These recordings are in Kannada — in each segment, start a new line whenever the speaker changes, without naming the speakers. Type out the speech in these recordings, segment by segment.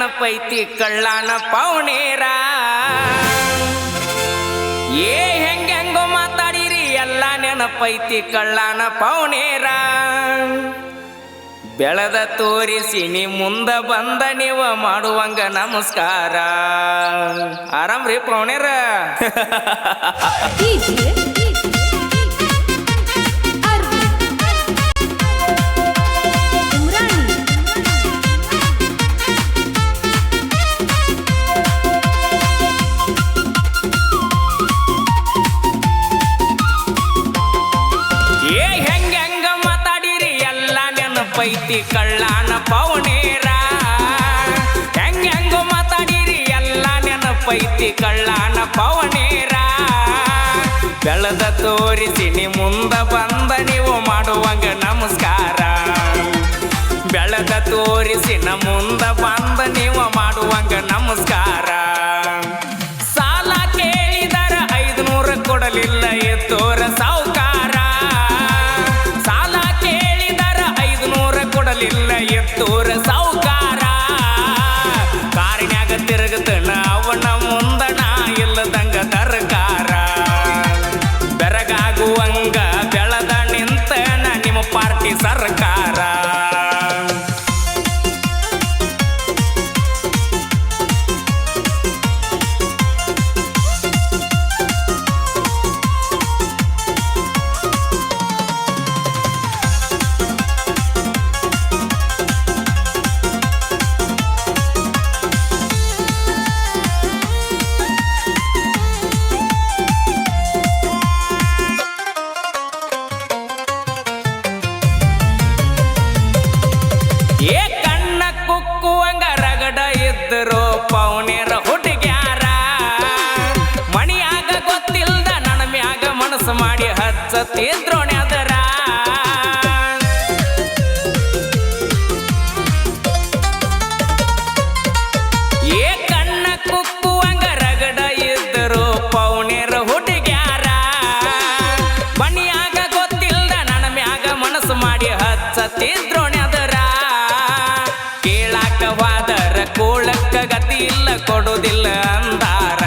ನೆನಪೈತಿ ಕಳ್ಳಾನ ಪೌನೇರ ಹೆಂಗೋ ಮಾತಾಡಿರಿ ಎಲ್ಲ ನೆನಪೈತಿ ಕಳ್ಳಾನ ಪೌನೇರ ಬೆಳೆದ ತೋರಿಸಿ ನೀ ಮುಂದ ಬಂದ ನೀವು ಮಾಡುವಂಗ ನಮಸ್ಕಾರ ಆರಾಮ್ರಿ ಪೌನೇರ ಪೈತಿ ಕಳ್ಳಾನ ಪೌನೇರ ಹೆಂಗೋ ಮಾತಾಡಿರಿ ಎಲ್ಲ ನೆನಪೈತಿ ಕಳ್ಳಾನ ಪೌನೇರ ಬೆಳೆದ ತೋರಿಸಿ ನೀ ಮುಂದ ಬಂದ ನೀವು ಮಾಡುವಂಗ ನಮಸ್ಕಾರ ಬೆಳೆದ ತೋರಿಸಿ ನ ಮುಂದ ಬಂದ ನೀವು ಮಾಡುವಂಗ ನಮಸ್ಕಾರ ಸಾಲ ಕೇಳಿದರ 500 ಕೊಡಲಿಲ್ಲ ಎತ್ತೋರ ಸಾವುಕಾರ ಕೊಡಲಿಲ್ಲ ಎತ್ತೂರ ಸಾವುಕಾರ ಕಾರಿನ್ಯಾಗ ತಿರುಗತನ ಅವನ ಮುಂದಣ ಇಲ್ಲದಂಗ ತರಕಾರ ಬೆರಗಾಗುವಂಗ ಬೆಳೆದ ನಿಂತನ ನಿಮ್ಮ ಪಾರ್ಟಿ ಸರ್ಕಾರ ಕಣ್ಣ ಕುಕ್ಕುವಂಗ ರಗಡ ಇದ್ದರು ಪೌನೇರ ಹುಡುಗ್ಯಾರ ಮಣಿಯಾಗ ಗೊತ್ತಿಲ್ದ ನನ್ನ ಮ್ಯಾಗ ಮನಸ್ಸು ಮಾಡಿ ಹಚ್ಚತಿದ್ರೋಣ್ಯದರ ಕಣ್ಣ ಕುಕ್ಕುವಂಗ ರಗಡ ಇದ್ದರು ಪೌನೇರ ಹುಡುಗ್ಯಾರ ಮಣಿಯಾಗ ಗೊತ್ತಿಲ್ದ ನನ್ನ ಮ್ಯಾಗ ಮನಸ್ಸು ಮಾಡಿ ಹಚ್ಚತಿದ್ರೋಣ್ಯದರ ಕೋಳಕ್ಕ ಗತಿ ಇಲ್ಲ ಕೊಡುದಿಲ್ಲ ಅಂದಾರ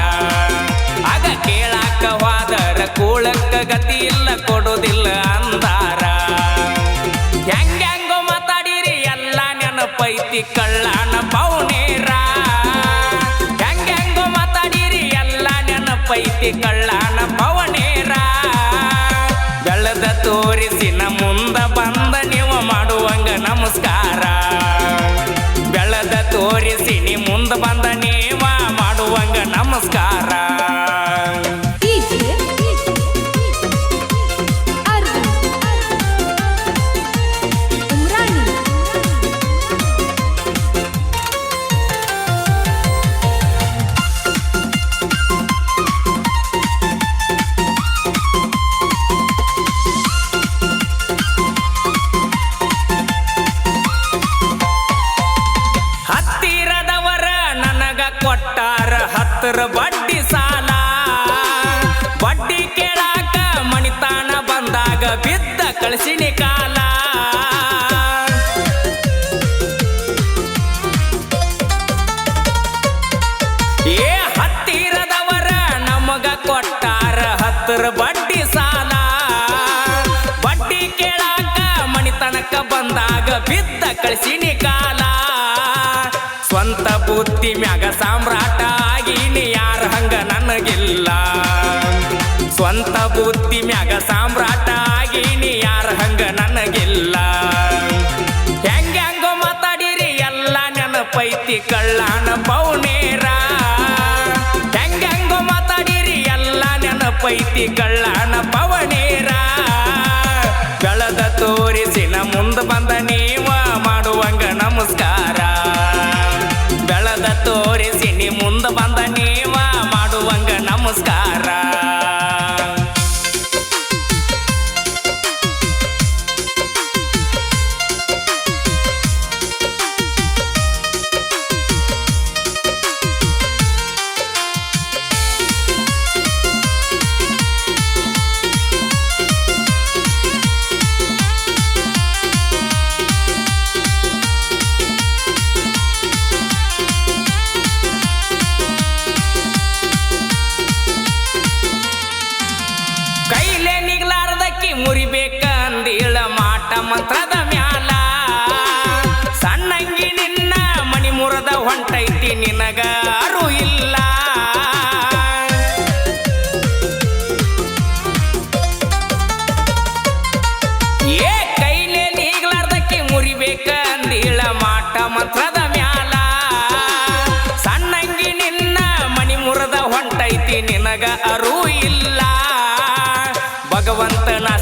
ಆಗ ಕೇಳಾಕ ಹೋದರ ಕೋಳಕ್ಕ ಗತಿ ಇಲ್ಲ ಕೊಡುದಿಲ್ಲ ಅಂದಾರ ಹೆಂಗೋ ಮಾತಾಡಿರಿ ಎಲ್ಲ ನೆನಪೈತಿ ಕಳ್ಳಾನ ಪೌನೇರ ಹೆಂಗೋ ಮಾತಾಡಿರಿ ಎಲ್ಲ ನೆನಪೈತಿ ಕಳ್ಳಾನ ಪೌನೇರ ಬೆಳೆದ ತೋರಿಸಿ ನ ಮುಂದ ಬಂದ ನೀವು ಮಾಡುವಂಗ ನಮಸ್ಕಾರ ಬೆಳೆದ ತೋರಿಸಿ ನೀ ಮುಂದ ಬಂದ ನೀವ ಮಾಡುವಂಗ ನಮಸ್ಕಾರ ಹತ್ತಿರದವರ ನನಗ ಕೊಟ್ಟಾರ 10 ಬಡ್ಡಿ ಸಾಲ ಬಡ್ಡಿ ಕೇಳಾಕ ಮಣಿತಾನ ಬಂದಾಗ ಬಿದ್ದ ಕಳಿಸಿನಿ ಕಾಲ ಹತ್ತಿರದವರ ನಮಗ ಕೊಟ್ಟಾರ 10 ಬಡ್ಡಿ ಸಾಲ ಬಡ್ಡಿ ಕೇಳಾಕ ಮಣಿತನಕ ಬಂದಾಗ ಬಿದ್ದ ಕಳಿಸಿನಿ ಕಾಲ ಸ್ವಂತ ಬುದ್ಧಿ ಮ್ಯಾಗ ಸಾಮ್ರಾಟ ಆಗೀನಿ ಯಾರ ಹಂಗ ನನಗಿಲ್ಲ ಸ್ವಂತ ಬುದ್ಧಿ ಮ್ಯಾಗ ಸಾಮ್ರಾಟ ಆಗೀನಿ ಯಾರ ಹಂಗ ನನಗಿಲ್ಲ ಹೆಂಗೋ ಮಾತಾಡಿರಿ ಎಲ್ಲ ನೆನಪೈತಿ ಕಳ್ಳಾನ ಪೌನೇರ ಹೆಂಗೋ ಮಾತಾಡಿರಿ ಎಲ್ಲ ನೆನಪೈತಿ ಕಳ್ಳಾನ ಪೌನೇರ ಬೆಳೆದ ತೋರಿಸಿ ನ ಮುಂದ ಬಂದ ನೀವ ಮಾಡುವಂಗ ನಮಸ್ಕಾರ ಬೆಳೆದ ತೋರಿಸಿ ನೀ ಮುಂದ ಬಂದ ನೀವ ಮಾಡುವಂಗ ನಮಸ್ಕಾರ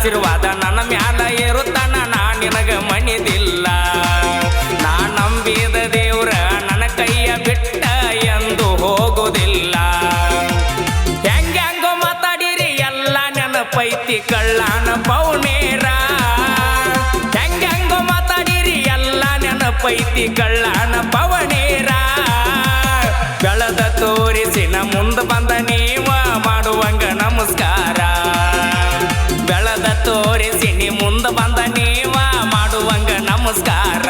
ಆಶೀರ್ವಾದ ನನ್ನ ಮ್ಯಾಲ ಇರುತ್ತಾನ ನಾ ನಿನಗ ಮಣಿದಿಲ್ಲ ನಾ ನಂಬಿದ ದೇವ್ರ ನನ್ನ ಕೈಯ ಬಿಟ್ಟ ಎಂದು ಹೋಗುವುದಿಲ್ಲ ಹೆಂಗ್ಯಾಂಗೋ ಮಾತಾಡಿರಿ ಎಲ್ಲ ನೆನಪೈತಿ ಕಳ್ಳಾನ ಪೌನೇರ ಹೆಂಗ್ಯಾಂಗೋ ಮಾತಾಡಿರಿ ಎಲ್ಲ ನೆನಪೈತಿ ಕಳ್ಳಾನ ಪವನೇರ ಬೆಳೆದ ತೋರಿಸಿನ ಮುಂದ ಬಂದ ನೀವ ಮಾಡುವಂಗ ನಮಸ್ಕಾರ ಬೆಳೆದ ತೋರಿಸಿ ನೀ ಮುಂದ ಬಂದ ನೀವ ಮಾಡುವಂಗ ನಮಸ್ಕಾರ